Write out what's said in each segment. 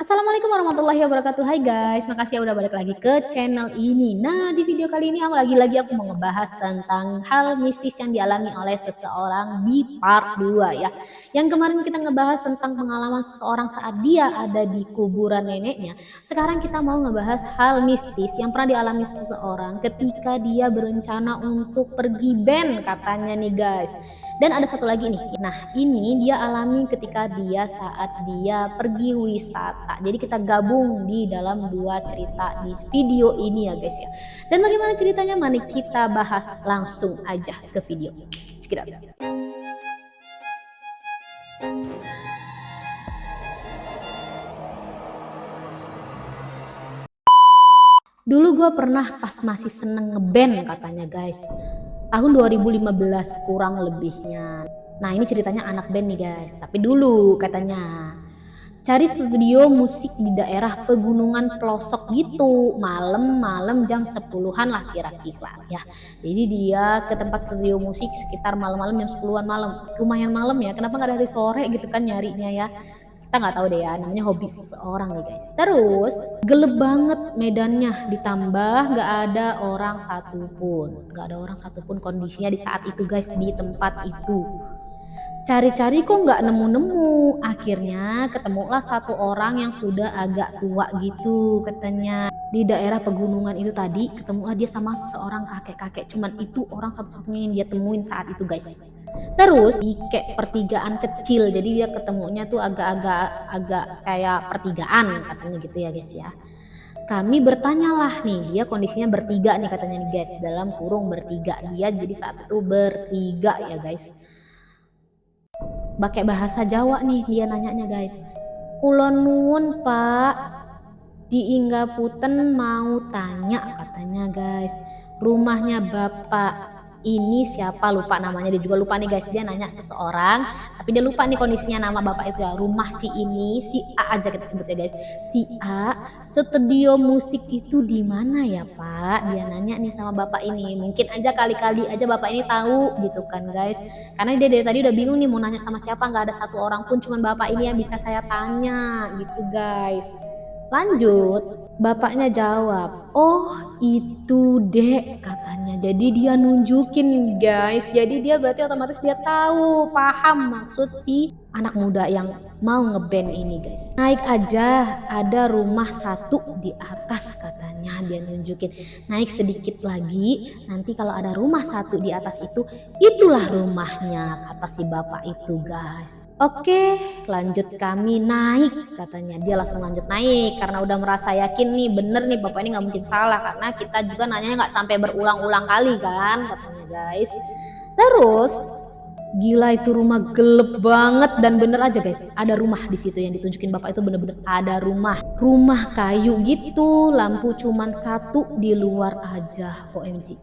Assalamualaikum warahmatullahi wabarakatuh. Hai guys, makasih ya udah balik lagi ke channel ini. Nah, di video kali ini aku mau ngebahas tentang hal mistis yang dialami oleh seseorang di part 2 ya. Yang kemarin kita ngebahas tentang pengalaman seseorang saat dia ada di kuburan neneknya. Sekarang kita mau ngebahas hal mistis yang pernah dialami seseorang ketika dia berencana untuk pergi band katanya nih guys. Dan ada satu lagi nih. Nah, ini dia alami ketika dia saat dia pergi wisata. Jadi kita gabung di dalam dua cerita di video ini ya guys ya. Dan bagaimana ceritanya? Mari kita bahas langsung aja ke video. Check it out. Dulu gue pernah pas masih seneng ngeband katanya guys. Tahun 2015 kurang lebihnya. Nah ini ceritanya anak band nih guys. Tapi dulu katanya cari studio musik di daerah pegunungan pelosok gitu, malam-malam jam 10-an lah kira-kira ya. Jadi dia ke tempat studio musik sekitar malam-malam jam 10-an malam. Lumayan malam ya, kenapa nggak dari sore gitu kan nyarinya ya. Kita nggak tahu deh ya, namanya hobi seseorang nih guys. Terus gelap banget medannya, ditambah nggak ada orang satupun kondisinya di saat itu guys, di tempat itu. Cari-cari kok nggak nemu-nemu. Akhirnya ketemulah satu orang yang sudah agak tua gitu katanya. Di daerah pegunungan itu tadi ketemulah dia sama seorang kakek-kakek. Cuman itu orang satu-satunya yang dia temuin saat itu guys. Terus di kayak pertigaan kecil. Jadi dia ketemunya tuh agak kayak pertigaan katanya gitu ya guys ya. Kami bertanyalah nih, dia kondisinya bertiga nih katanya nih guys, dalam kurung bertiga. Dia jadi saat itu bertiga ya guys. Pakai bahasa Jawa nih dia nanyanya guys. Kulon nuwun pak, diinggapunten mau tanya katanya guys. Rumahnya bapak ini siapa, lupa namanya, dia juga lupa nih guys. Dia nanya seseorang tapi dia lupa nih kondisinya nama bapak itu ya. Rumah si ini, si A aja kita sebut ya guys. Si A, studio musik itu di mana ya pak? Dia nanya nih sama bapak ini. Mungkin aja kali-kali aja bapak ini tahu gitu kan guys. Karena dia dari tadi udah bingung nih mau nanya sama siapa, nggak ada satu orang pun, cuman bapak ini yang bisa saya tanya gitu guys. Lanjut, bapaknya jawab, oh itu dek katanya. Jadi dia nunjukin guys. Jadi dia berarti otomatis dia tahu, paham maksud si anak muda yang mau ngeband ini guys. Naik aja, ada rumah satu di atas katanya, dia nunjukin. Naik sedikit lagi, nanti kalau ada rumah satu di atas itu, itulah rumahnya kata si bapak itu guys. Oke, lanjut kami naik katanya. Dia langsung lanjut naik karena udah merasa yakin nih bener nih bapak ini nggak mungkin salah, karena kita juga nanyanya nggak sampai berulang-ulang kali kan katanya guys. Terus gila itu rumah gelap banget dan bener aja guys, ada rumah di situ yang ditunjukin bapak itu, bener-bener ada rumah kayu gitu, lampu cuman satu di luar aja. OMG,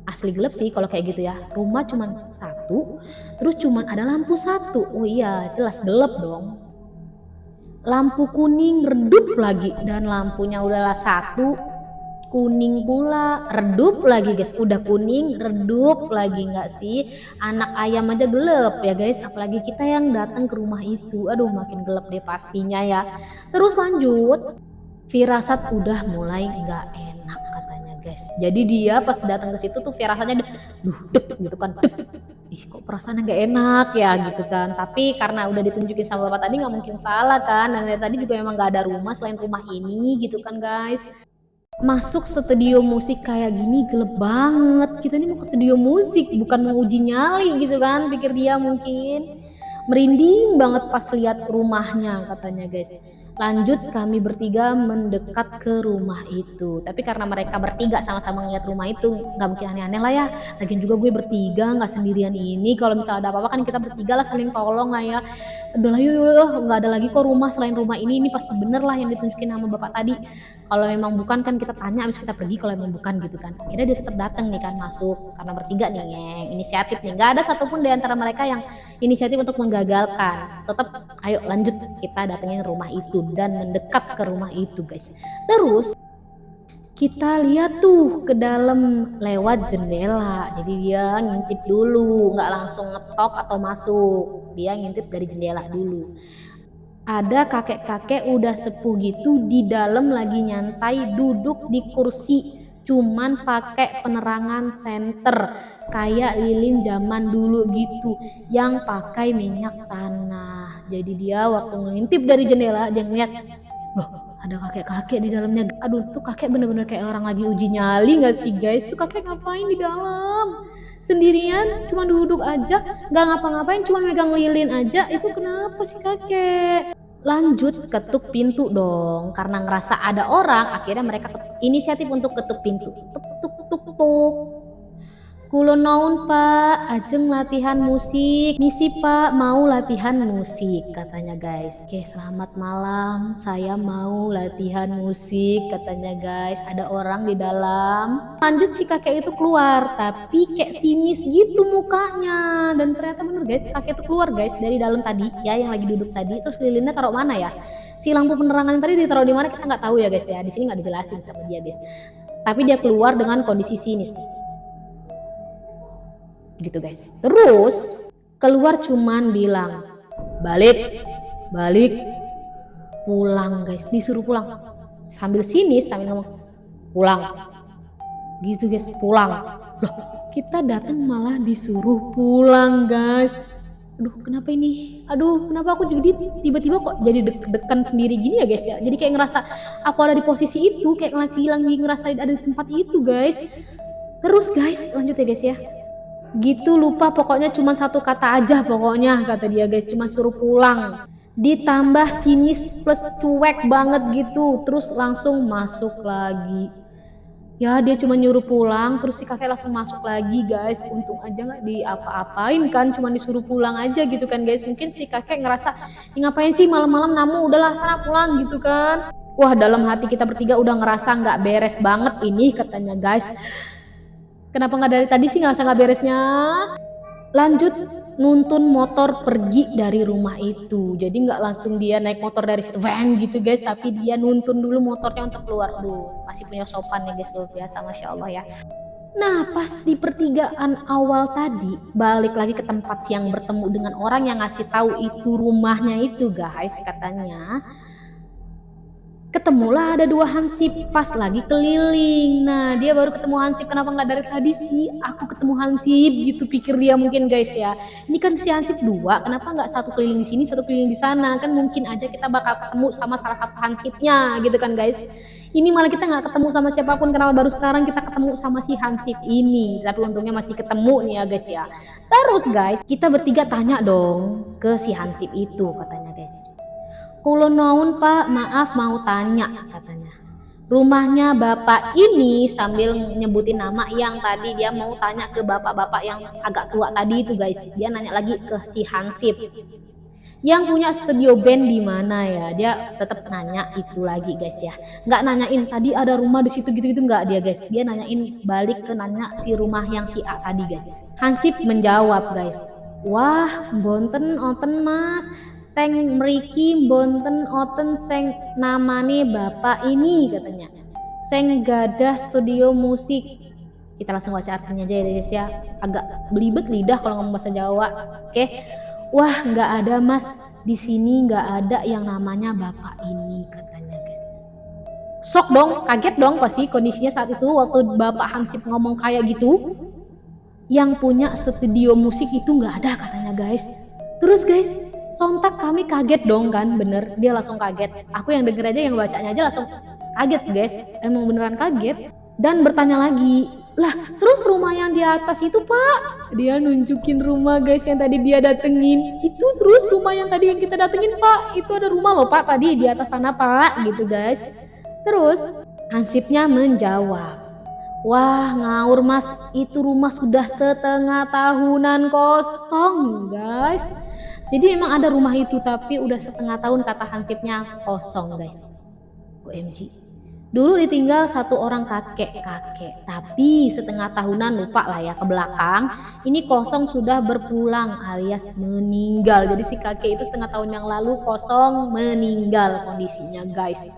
asli gelap sih kalau kayak gitu ya. Rumah cuman satu, terus cuman ada lampu satu. Oh iya, jelas gelap dong. Lampu kuning redup lagi, dan lampunya udahlah satu, kuning pula, redup lagi guys. Udah kuning, redup lagi, nggak sih? Anak ayam aja gelap ya guys, apalagi kita yang datang ke rumah itu. Aduh, makin gelap deh pastinya ya. Terus lanjut, firasat udah mulai nggak enak katanya guys. Jadi dia pas datang ke situ tuh firasatnya dek gitu kan, ih kok perasaannya nggak enak ya gitu kan. Tapi karena udah ditunjukin sama bapak tadi nggak mungkin salah kan, dan dari tadi juga emang nggak ada rumah selain rumah ini gitu kan guys. Masuk studio musik kayak gini gelap banget, kita ini mau ke studio musik bukan mau uji nyali gitu kan, pikir dia. Mungkin merinding banget pas lihat rumahnya katanya guys. Lanjut kami bertiga mendekat ke rumah itu, tapi karena mereka bertiga sama-sama ngeliat rumah itu nggak mungkin aneh-aneh lah ya. Lagian juga gue bertiga nggak sendirian ini, kalau misalnya ada apa-apa kan kita bertiga lah saling tolong lah ya. Udah lah yuk, nggak ada lagi kok rumah selain rumah ini pasti bener lah yang ditunjukin sama bapak tadi. Kalau memang bukan kan kita tanya abis kita pergi, kalau memang bukan gitu kan. Akhirnya dia tetap datang nih kan, masuk karena bertiga nih yang inisiatif nih. Nggak ada satupun di antara mereka yang inisiatif untuk menggagalkan. Tetap ayo lanjut, kita datengin rumah itu dan mendekat ke rumah itu guys. Terus kita lihat tuh ke dalam lewat jendela. Jadi dia ngintip dulu, nggak langsung ngetok atau masuk. Dia ngintip dari jendela dulu. Ada kakek-kakek udah sepuh gitu di dalam lagi nyantai duduk di kursi, cuman pakai penerangan senter kayak lilin zaman dulu gitu yang pakai minyak tanah. Jadi dia waktu ngintip dari jendela dia ngeliat, loh ada kakek-kakek di dalamnya. Aduh tuh kakek bener-bener kayak orang lagi uji nyali nggak sih guys? Tuh kakek ngapain di dalam? Sendirian, cuma duduk aja, nggak ngapa-ngapain, cuma megang lilin aja. Itu kenapa sih kakek? Lanjut ketuk pintu dong, karena ngerasa ada orang, akhirnya mereka inisiatif untuk ketuk pintu. Tuk tuk tuk tuk. Kulo naon pak, ajeng latihan musik. Misi pak, mau latihan musik katanya guys. Oke selamat malam, saya mau latihan musik katanya guys. Ada orang di dalam. Lanjut si kakek itu keluar, tapi kayak sinis gitu mukanya. Dan ternyata bener guys, kakek itu keluar guys dari dalam tadi ya, yang lagi duduk tadi. Terus lilinnya taruh mana ya? Si lampu penerangan tadi ditaruh di mana kita nggak tahu ya guys ya. Di sini nggak dijelasin sama dia guys. Tapi dia keluar dengan kondisi sinis gitu guys. Terus keluar cuman bilang balik pulang guys, disuruh pulang sambil sinis sambil ngomong pulang gitu guys, pulang. Loh kita datang malah disuruh pulang guys. Aduh kenapa ini, aduh kenapa aku jadi tiba-tiba kok jadi deg-degan sendiri gini ya guys ya. Jadi kayak ngerasa aku ada di posisi itu, kayak lagi ngerasa ada di tempat itu guys. Terus guys lanjut ya guys ya, gitu lupa pokoknya cuma satu kata aja pokoknya kata dia guys, cuma suruh pulang, ditambah sinis plus cuek banget gitu. Terus langsung masuk lagi ya, dia cuma nyuruh pulang terus si kakek langsung masuk lagi guys. Untung aja nggak diapa-apain kan, cuma disuruh pulang aja gitu kan guys. Mungkin si kakek ngerasa ngapain sih malam-malam namu, udahlah sana pulang gitu kan. Wah dalam hati kita bertiga udah ngerasa nggak beres banget ini katanya guys. Kenapa nggak dari tadi sih ngerasa nggak beresnya? Lanjut nuntun motor pergi dari rumah itu. Jadi nggak langsung dia naik motor dari situ bang gitu guys, tapi dia nuntun dulu motornya untuk keluar. Masih punya sopan ya guys, luar biasa masya Allah ya. Nah pas di pertigaan awal tadi balik lagi ke tempat siang, bertemu dengan orang yang ngasih tahu itu rumahnya itu guys. Katanya ketemulah ada dua hansip pas lagi keliling. Nah dia baru ketemu hansip, kenapa nggak dari tadi sih aku ketemu hansip gitu pikir dia mungkin guys ya. Ini kan si hansip dua, kenapa nggak satu keliling di sini satu keliling di sana, kan mungkin aja kita bakal ketemu sama salah satu hansipnya gitu kan guys. Ini malah kita nggak ketemu sama siapapun, kenapa baru sekarang kita ketemu sama si hansip ini. Tapi untungnya masih ketemu nih ya guys ya. Terus guys kita bertiga tanya dong ke si hansip itu, katanya guys, kulo naun pak, maaf mau tanya katanya. Rumahnya bapak ini, sambil nyebutin nama yang tadi dia mau tanya ke bapak-bapak yang agak tua tadi itu guys. Dia nanya lagi ke si hansip, yang punya studio band di mana ya. Dia tetap nanya itu lagi guys ya. Nggak nanyain tadi ada rumah di situ gitu-gitu nggak dia guys. Dia nanyain balik ke nanya si rumah yang si A tadi guys. Hansip menjawab guys, wah bonten oten mas, teng mriki bonten oten seng namane bapak ini katanya, seng gadah studio musik. Kita langsung baca artinya aja ya guys ya, agak belibet lidah kalau ngomong bahasa Jawa. Oke. Wah nggak ada mas, di sini nggak ada yang namanya bapak ini katanya guys. Sok dong, kaget dong pasti kondisinya saat itu waktu bapak hansip ngomong kayak gitu. Yang punya studio musik itu nggak ada katanya guys. Terus guys sontak kami kaget dong kan, bener dia langsung kaget. Aku yang denger aja, yang bacanya aja langsung kaget guys, emang beneran kaget. Dan bertanya lagi, lah terus rumah yang di atas itu pak, dia nunjukin rumah guys yang tadi dia datengin itu. Terus rumah yang tadi yang kita datengin pak, itu ada rumah loh pak tadi di atas sana pak gitu guys. Terus hansipnya menjawab, wah ngawur mas, itu rumah sudah setengah tahunan kosong guys. Jadi memang ada rumah itu tapi udah setengah tahun kata hansipnya kosong guys. OMG. Dulu ditinggal satu orang kakek, tapi setengah tahunan lupa lah ya ke belakang. Ini kosong sudah berpulang alias meninggal. Jadi si kakek itu setengah tahun yang lalu kosong meninggal kondisinya guys.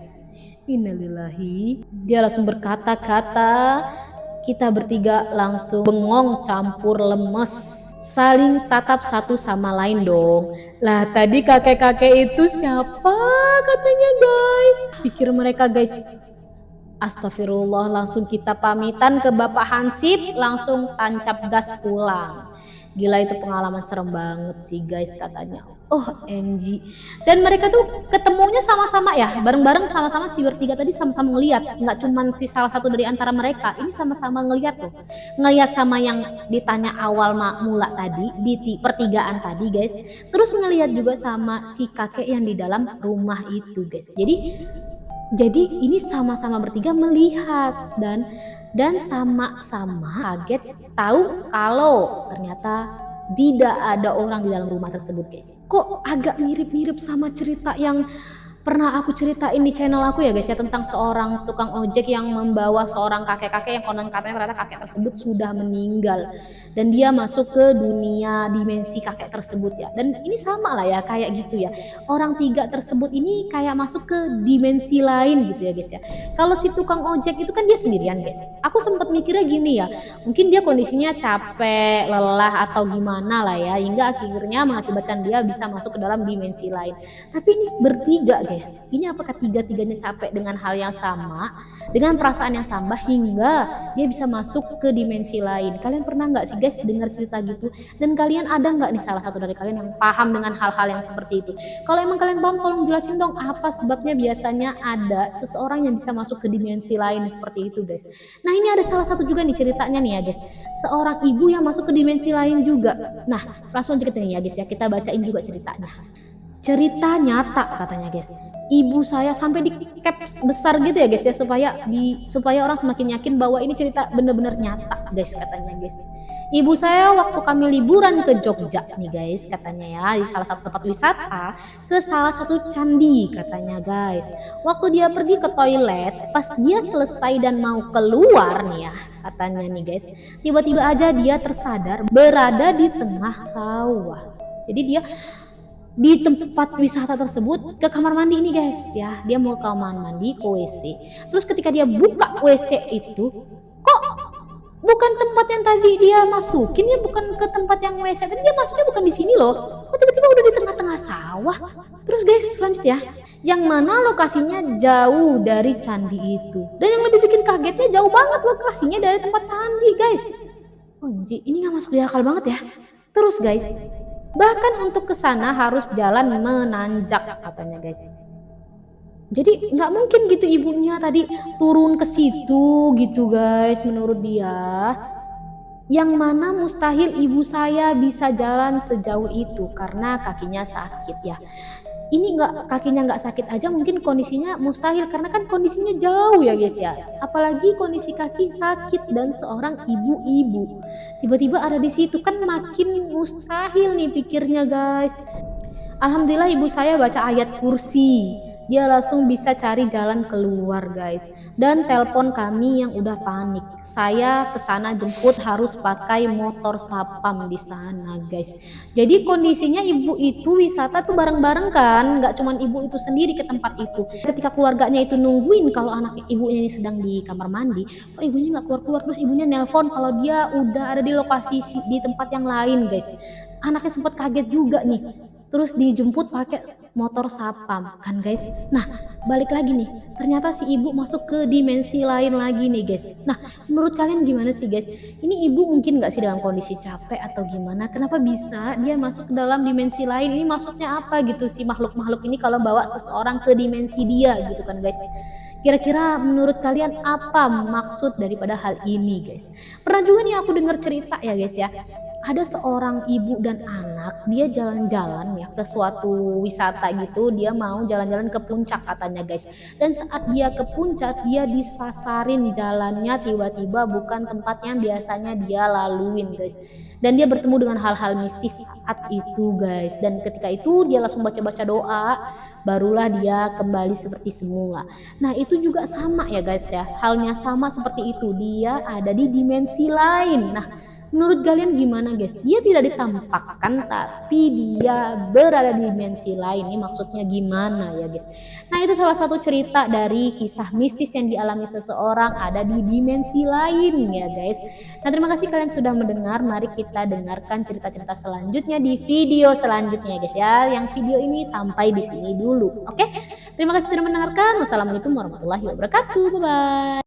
Innalillahi. Dia langsung berkata-kata, kita bertiga langsung bengong campur lemes. saling tatap satu sama lain dong. Lah tadi kakek-kakek itu siapa katanya guys? Pikir mereka guys. Astagfirullah, langsung kita pamitan ke Bapak Hansip, langsung tancap gas pulang. Gila, itu pengalaman serem banget sih guys katanya. Oh MG. Dan mereka tuh ketemunya sama-sama ya, bareng-bareng sama-sama si bertiga tadi sama-sama ngeliat. Nggak cuman si salah satu dari antara mereka, ini sama-sama ngeliat tuh. Ngeliat sama yang ditanya awal mula tadi, di pertigaan tadi guys. Terus ngeliat juga sama si kakek yang di dalam rumah itu guys. Jadi ini sama-sama bertiga melihat dan sama-sama kaget tahu kalau ternyata tidak ada orang di dalam rumah tersebut guys. Kok agak mirip-mirip sama cerita yang pernah aku ceritain di channel aku ya guys ya, tentang seorang tukang ojek yang membawa seorang kakek-kakek yang konon katanya ternyata kakek tersebut sudah meninggal dan dia masuk ke dunia dimensi kakek tersebut ya. Dan ini sama lah ya kayak gitu ya, orang tiga tersebut ini kayak masuk ke dimensi lain gitu ya guys ya. Kalau si tukang ojek itu kan dia sendirian guys, aku sempat mikirnya gini ya, mungkin dia kondisinya capek, lelah atau gimana lah ya, hingga akhirnya mengakibatkan dia bisa masuk ke dalam dimensi lain. Tapi ini bertiga guys, ini apakah tiga-tiganya capek dengan hal yang sama, dengan perasaan yang sama hingga dia bisa masuk ke dimensi lain? Kalian pernah nggak sih guys dengar cerita gitu? Dan kalian ada nggak nih salah satu dari kalian yang paham dengan hal-hal yang seperti itu? Kalau emang kalian paham, tolong jelasin dong apa sebabnya biasanya ada seseorang yang bisa masuk ke dimensi lain seperti itu guys. Nah ini ada salah satu juga nih ceritanya nih ya guys, seorang ibu yang masuk ke dimensi lain juga. Nah langsung aja kita nih ya guys ya, kita bacain juga ceritanya. Cerita nyata katanya guys, ibu saya sampai di caps besar gitu ya guys ya, supaya orang semakin yakin bahwa ini cerita bener-bener nyata guys katanya guys. Ibu saya waktu kami liburan ke Jogja nih guys katanya ya, di salah satu tempat wisata, ke salah satu candi katanya guys. Waktu dia pergi ke toilet, pas dia selesai dan mau keluar nih ya katanya nih guys, tiba-tiba aja dia tersadar berada di tengah sawah. Jadi dia di tempat wisata tersebut ke kamar mandi ini guys ya, dia mau ke kamar mandi, ke WC. Terus ketika dia buka WC itu, kok bukan tempat yang tadi dia masukin ya, bukan ke tempat yang WC tadi dia masuknya, bukan di sini loh, kok tiba-tiba udah di tengah-tengah sawah. Terus guys lanjut ya, yang mana lokasinya jauh dari candi itu, dan yang lebih bikin kagetnya jauh banget lokasinya dari tempat candi guys. Oh ini nggak masuk di akal banget ya. Terus guys, bahkan untuk ke sana harus jalan menanjak katanya guys. Jadi nggak mungkin gitu ibunya tadi turun ke situ gitu guys menurut dia. Yang mana mustahil ibu saya bisa jalan sejauh itu karena kakinya sakit ya. Ini kakinya nggak sakit aja mungkin kondisinya mustahil, karena kan kondisinya jauh ya guys ya, apalagi kondisi kaki sakit dan seorang ibu-ibu tiba-tiba ada di situ, kan makin mustahil nih pikirnya guys. Alhamdulillah ibu saya baca ayat kursi, dia langsung bisa cari jalan keluar guys, dan telepon kami yang udah panik. Saya kesana jemput harus pakai motor sapam di sana guys. Jadi kondisinya ibu itu wisata tuh bareng-bareng kan, nggak cuman ibu itu sendiri ke tempat itu. Ketika keluarganya itu nungguin kalau anak ibunya ini sedang di kamar mandi, kok ibunya nggak keluar-keluar, terus ibunya nelpon kalau dia udah ada di lokasi di tempat yang lain guys. Anaknya sempat kaget juga nih, terus dijemput pakai motor sapam kan guys. Nah balik lagi nih, ternyata si ibu masuk ke dimensi lain lagi nih guys. Nah menurut kalian gimana sih guys, ini ibu mungkin nggak sih dalam kondisi capek atau gimana, kenapa bisa dia masuk ke dalam dimensi lain? Ini maksudnya apa gitu si makhluk-makhluk ini kalau bawa seseorang ke dimensi dia gitu kan guys. Kira-kira menurut kalian apa maksud daripada hal ini guys? Pernah juga nih aku dengar cerita ya guys ya, ada seorang ibu dan anak, dia jalan-jalan ya ke suatu wisata gitu, dia mau jalan-jalan ke puncak katanya guys. Dan saat dia ke puncak, dia disasarin jalannya tiba-tiba bukan tempat yang biasanya dia laluin guys. Dan dia bertemu dengan hal-hal mistis saat itu guys. Dan ketika itu dia langsung baca-baca doa, barulah dia kembali seperti semula. Nah itu juga sama ya guys ya, halnya sama seperti itu, dia ada di dimensi lain. Nah Menurut kalian gimana guys? Dia tidak ditampakkan tapi dia berada di dimensi lain. Ini maksudnya gimana ya guys? Nah itu salah satu cerita dari kisah mistis yang dialami seseorang ada di dimensi lain ya guys. Nah terima kasih kalian sudah mendengar. Mari kita dengarkan cerita-cerita selanjutnya di video selanjutnya guys ya. Yang video ini sampai di sini dulu. Oke? Terima kasih sudah mendengarkan. Wassalamualaikum warahmatullahi wabarakatuh. Bye bye.